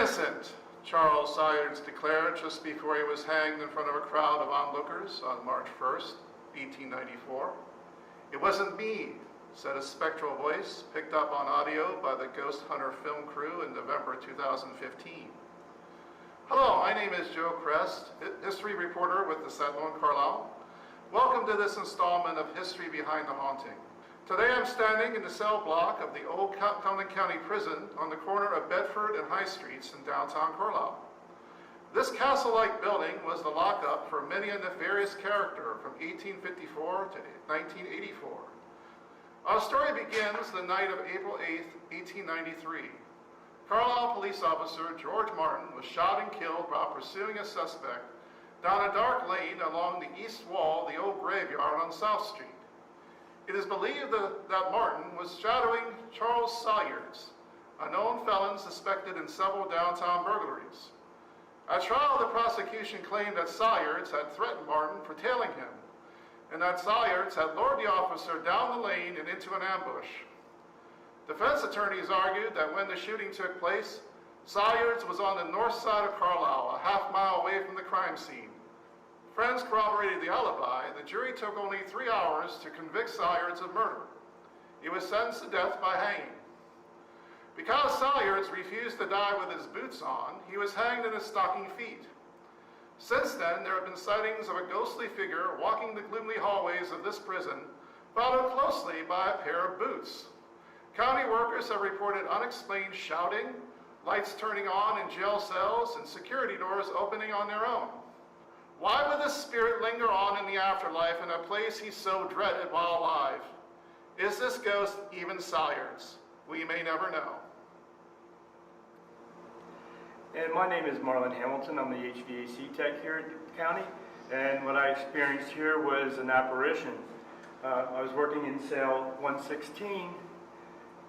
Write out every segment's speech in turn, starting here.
innocent, Charles Sayers declared just before he was hanged in front of a crowd of onlookers on March 1st, 1894. It wasn't me, said a spectral voice picked up on audio by the Ghost Hunter film crew in November 2015. Hello, my name is Joe Cress, history reporter with the Sentinel in Carlisle. Welcome to this installment of History Behind the Haunting. Today I'm standing in the cell block of the old Cumberland County prison on the corner of Bedford and High Streets in downtown Carlisle. This castle-like building was the lockup for many a nefarious character from 1854 to 1984. Our story begins the night of April 8, 1893. Carlisle police officer George Martin was shot and killed while pursuing a suspect down a dark lane along the east wall of the old graveyard on South Street. It is believed that Martin was shadowing Charles Sayers, a known felon suspected in several downtown burglaries. At trial, the prosecution claimed that Sayers had threatened Martin for tailing him, and that Sayers had lured the officer down the lane and into an ambush. Defense attorneys argued that when the shooting took place, Sayers was on the north side of Carlisle, a half-mile away from the crime scene. Friends corroborated the alibi. The jury took only 3 hours to convict Sayers of murder. He was sentenced to death by hanging. Because Sayers refused to die with his boots on, he was hanged in his stocking feet. Since then, there have been sightings of a ghostly figure walking the gloomy hallways of this prison, followed closely by a pair of boots. County workers have reported unexplained shouting, lights turning on in jail cells, and security doors opening on their own. Why would this spirit linger on in the afterlife in a place he so dreaded while alive? Is this ghost even Sayers? We may never know. And my name is Marlon Hamilton. I'm the HVAC tech here at the county. And what I experienced here was an apparition. I was working in cell 116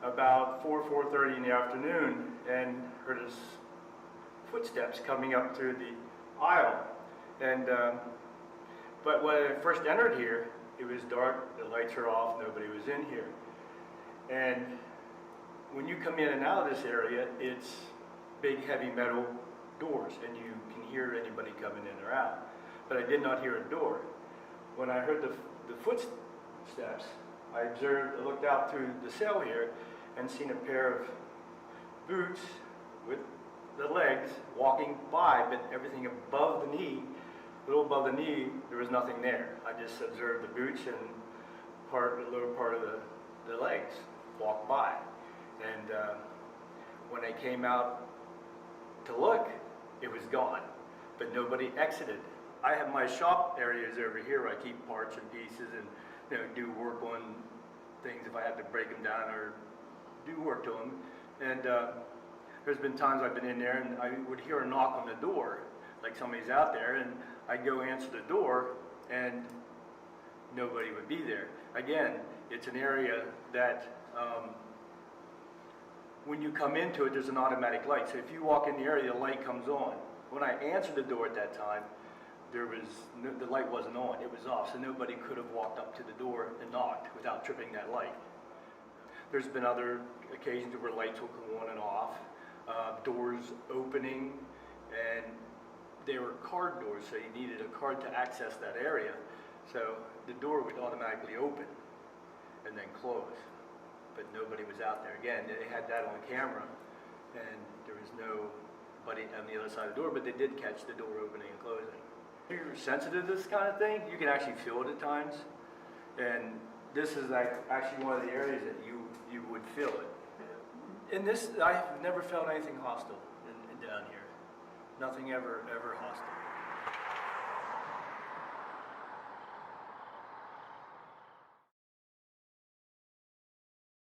about 4:30 in the afternoon and heard his footsteps coming up through the aisle. And but when I first entered here, it was dark, the lights were off, nobody was in here. And when you come in and out of this area, it's big heavy metal doors and you can hear anybody coming in or out. But I did not hear a door. When I heard the footsteps, I looked out through the cell here and seen a pair of boots with the legs walking by, but everything above the knee, a little above the knee, there was nothing there. I just observed the boots and the lower part of the legs walk by. And when I came out to look, it was gone, but nobody exited. I have my shop areas over here where I keep parts and pieces and do work on things if I have to break them down or do work to them. And there's been times I've been in there and I would hear a knock on the door, like somebody's out there, and I'd go answer the door and nobody would be there. Again, it's an area that when you come into it, there's an automatic light. So if you walk in the area, the light comes on. When I answered the door at that time, the light wasn't on, it was off, so nobody could have walked up to the door and knocked without tripping that light. There's been other occasions where lights will come on and off, doors opening, and they were card doors, so you needed a card to access that area. So the door would automatically open and then close, but nobody was out there. Again, they had that on camera, and there was nobody on the other side of the door, but they did catch the door opening and closing. If you're sensitive to this kind of thing, you can actually feel it at times, and this is actually one of the areas that you would feel it. In this, I've never felt anything hostile down here. Nothing ever hostile.